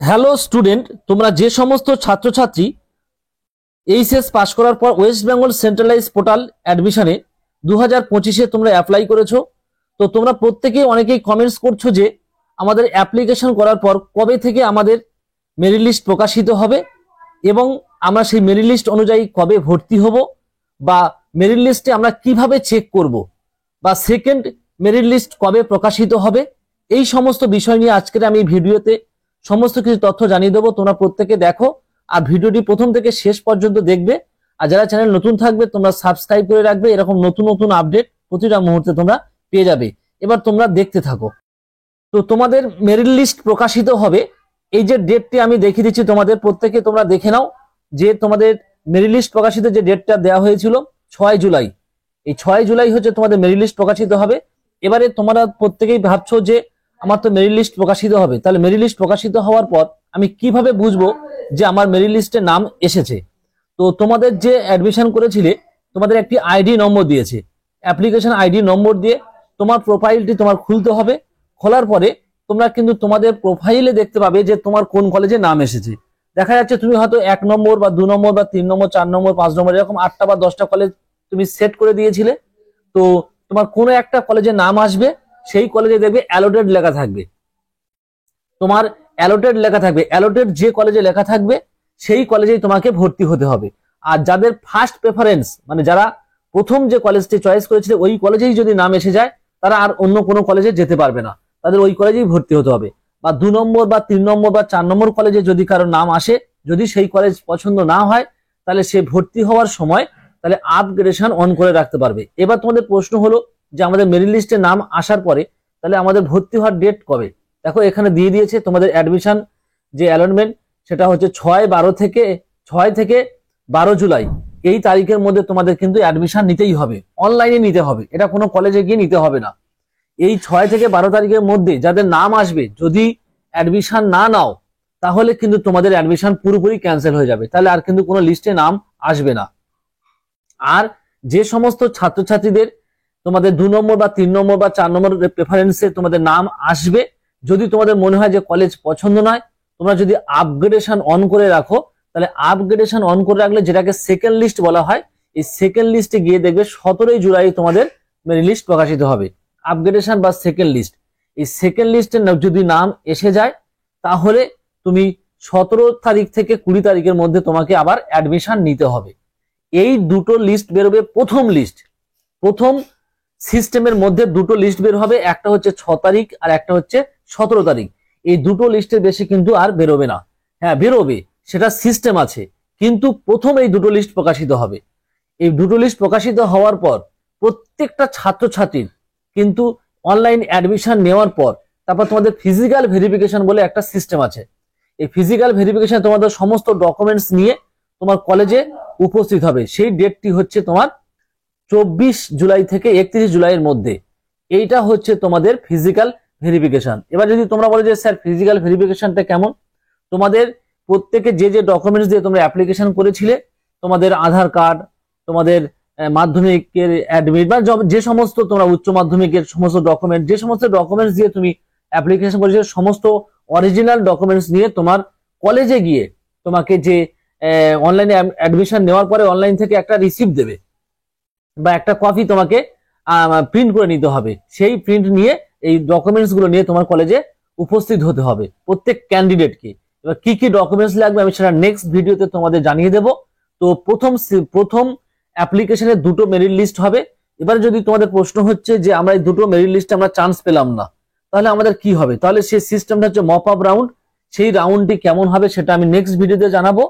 Hello student, তোমরা যে সমস্ত ছাত্রছাত্রী এইচএস পাশ করার পর ওয়েস্ট বেঙ্গল সেন্ট্রালাইজ পোর্টাল অ্যাডমিশনে 2025-এ তোমরা অ্যাপ্লাই করেছো। তো তোমরা প্রত্যেকেই অনেকেই কমেন্টস করছো যে আমাদের অ্যাপ্লিকেশন করার পর কবে থেকে আমাদের মেরিট লিস্ট প্রকাশিত হবে এবং আমরা সেই মেরিট লিস্ট অনুযায়ী কবে ভর্তি হব, বা মেরিট লিস্টে আমরা কিভাবে চেক করব, বা সেকেন্ড মেরিট লিস্ট কবে প্রকাশিত হবে। এই সমস্ত বিষয় নিয়ে আজকের আমি ভিডিওতে সমস্ত কিছু তথ্য জানিয়ে দেবো। তোমরা প্রত্যেকে দেখো আর ভিডিওটি প্রথম থেকে শেষ পর্যন্ত দেখবে। আর যারা চ্যানেল নতুন থাকবে তোমরা সাবস্ক্রাইব করে রাখবে, এরকম নতুন নতুন আপডেট প্রতিটা মুহূর্তে তোমরা পেয়ে যাবে। এবার তোমরা দেখতে থাকো। তো তোমাদের মেরিট লিস্ট প্রকাশিত হবে, এই যে ডেটটি আমি দেখিয়ে দিচ্ছি তোমাদের, প্রত্যেকে তোমরা দেখে নাও যে তোমাদের মেরিট লিস্ট প্রকাশিত যে ডেটটা দেওয়া হয়েছিল 6 জুলাই। এই 6 জুলাই হচ্ছে তোমাদের মেরিট লিস্ট প্রকাশিত হবে। এবারে তোমরা প্রত্যেকেই ভাবছো যে আমার তো মেরিট লিস্ট প্রকাশিত হবে, তাহলে মেরিট লিস্ট প্রকাশিত হওয়ার পর আমি কিভাবে বুঝবো যে আমার মেরিট লিস্টে নাম এসেছে। তো তোমাদের যে অ্যাডমিশন করেছিলে তোমাদের একটি আইডি নম্বর দিয়েছে, অ্যাপ্লিকেশন আইডি নম্বর দিয়ে তোমার প্রোফাইলটি তোমার খুলতে হবে। খোলার পরে তোমরা কিন্তু তোমাদের প্রোফাইলে দেখতে পাবে যে তোমার কোন কলেজে নাম এসেছে। দেখা যাচ্ছে তুমি হয়তো 1 নম্বর বা 2 নম্বর বা 3 নম্বর 4 নম্বর 5 নম্বর এরকম 8টা বা 10টা কলেজ তুমি সেট করে দিয়েছিলে। তো তোমার কোনো একটা কলেজে নাম আসবে, সেই কলেজে দেখবে অ্যালোটেড লেখা থাকবে, তোমার অ্যালোটেড লেখা থাকবে। অ্যালোটেড যে কলেজে লেখা থাকবে সেই কলেজেই তোমাকে ভর্তি হতে হবে। আর যাদের ফার্স্ট প্রেফারেন্স মানে যারা প্রথম যে কলেজটি চয়েস করেছিল ওই কলেজেই যদি নাম এসে যায় তারা আর অন্য কোনো কলেজে যেতে পারবে না, তাদের ওই কলেজেই ভর্তি হতে হবে। বা 2 নম্বর বা 3 নম্বর বা 4 নম্বর কলেজে যদি কারো নাম আসে, যদি সেই কলেজ পছন্দ না হয় তাহলে সে ভর্তি হওয়ার সময় তাহলে আপগ্রেডেশন অন করে রাখতে পারবে। এবার তোমাদের প্রশ্ন হলো যে আমাদের মেরিট লিস্টে নাম আসার পরে তাহলে আমাদের ভর্তি হওয়ার ডেট কবে। দেখো এখানে দিয়ে দিয়েছে তোমাদের অ্যাডমিশন যে অ্যালটমেন্ট সেটা হচ্ছে 6 থেকে 12 জুলাই। এই তারিখের মধ্যে তোমাদের কিন্তু অ্যাডমিশন নিতেই হবে, অনলাইনে নিতে হবে, এটা কোনো কলেজে গিয়ে নিতে হবে না। এই 6 থেকে 12 তারিখের মধ্যে যাদের নাম আসবে, যদি অ্যাডমিশন না নাও তাহলে কিন্তু তোমাদের অ্যাডমিশন পুরোপুরি ক্যান্সেল হয়ে যাবে, তাহলে আর কিন্তু কোনো লিস্টে নাম আসবে না। আর যে সমস্ত ছাত্রছাত্রীদের তোমাদের 2 নম্বর বা 3 নম্বর বা 4 নম্বর প্রেফারেন্সে তোমাদের নাম আসবে, যদি তোমাদের মনে হয় যে কলেজ পছন্দ নয়, তোমরা যদি আপগ্রেডেশন অন করে রাখো, তাহলে আপগ্রেডেশন অন করে রাখলে যেটাকে সেকেন্ড লিস্ট বলা হয়, এই সেকেন্ড লিস্টে গিয়ে দেখবে 17 জুলাই তোমাদের মেরিট লিস্ট প্রকাশিত হবে। আপগ্রেডেশন বা সেকেন্ড লিস্ট, এই সেকেন্ড লিস্টে যদি নাম এসে যায় তাহলে তুমি 17 তারিখ থেকে 20 তারিখের মধ্যে তোমাকে আবার অ্যাডমিশন নিতে হবে। এই দুটো লিস্ট বেরোবে, প্রথম সিস্টেমের মধ্যে দুটো লিস্ট বের হবে, একটা হচ্ছে 6 তারিখ আর একটা হচ্ছে 17 তারিখ। এই দুটো লিস্টের বেশি কিন্তু আর বেরোবে না। হ্যাঁ বেরোবে, সেটা সিস্টেম আছে, কিন্তু প্রথম এই দুটো লিস্ট প্রকাশিত হবে। এই দুটো লিস্ট প্রকাশিত হওয়ার পর প্রত্যেকটা ছাত্রছাত্রীর কিন্তু অনলাইন অ্যাডমিশন নেওয়ার পর তারপর তোমাদের ফিজিক্যাল ভেরিফিকেশন বলে একটা সিস্টেম আছে। এই ফিজিক্যাল ভেরিফিকেশন তোমাদের সমস্ত ডকুমেন্টস নিয়ে তোমার কলেজে উপস্থিত হবে। সেই ডেটটি হচ্ছে তোমার 24 জুলাই থেকে 31 জুলাইয়ের মধ্যে। এইটা হচ্ছে তোমাদের ফিজিক্যাল ভেরিফিকেশন। এবার যদি তোমরা বলো যে স্যার ফিজিক্যাল ভেরিফিকেশনটা কেমন, তোমাদের প্রত্যেকে যে যে ডকুমেন্টস দিয়ে তোমরা অ্যাপ্লিকেশন করেছিলে, তোমাদের আধার কার্ড, তোমাদের মাধ্যমিকের অ্যাডমিট বা যে সমস্ত তোমরা উচ্চ মাধ্যমিকের সমস্ত ডকুমেন্ট, যে সমস্ত ডকুমেন্টস দিয়ে তুমি অ্যাপ্লিকেশন করেছিলে সমস্ত অরিজিনাল ডকুমেন্টস নিয়ে তোমার কলেজে গিয়ে তোমাকে যে অনলাইনে অ্যাডমিশন নেওয়ার পরে অনলাইন থেকে একটা রিসিপ্ট দেবে বা একটা কপি তোমাকে প্রিন্ট করে নিতে হবে। সেই প্রিন্ট নিয়ে এই ডকুমেন্টস গুলো নিয়ে তোমার কলেজে উপস্থিত হতে হবে প্রত্যেক ক্যান্ডিডেটকে। এবার কি কি ডকুমেন্টস লাগবে আমি সেটা নেক্সট ভিডিওতে তোমাদের জানিয়ে দেব। তো প্রথম অ্যাপ্লিকেশনে দুটো মেরিট লিস্ট হবে। এবার যদি তোমাদের প্রশ্ন হচ্ছে যে আমরা এই দুটো মেরিট লিস্টে আমরা চান্স পেলাম না, তাহলে আমাদের কি হবে, তাহলে সেই সিস্টেমটা হচ্ছে মপ আপ রাউন্ড। সেই রাউন্ডটি কেমন হবে সেটা আমি নেক্সট ভিডিওতে জানাবো।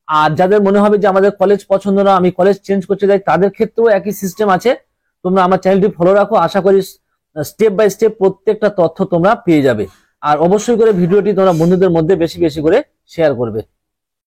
আর যাদের মনে হবে যে আমাদের কলেজ পছন্দ না, আমি কলেজ চেঞ্জ করতে চাই, তাদের ক্ষেত্রেও একই সিস্টেম আছে। তোমরা আমার চ্যানেলটি ফলো রাখো, আশা করি স্টেপ বাই স্টেপ প্রত্যেকটা তথ্য তোমরা পেয়ে যাবে। আর অবশ্যই করে ভিডিওটি তোমরা বন্ধুদের মধ্যে বেশি বেশি করে শেয়ার করবে।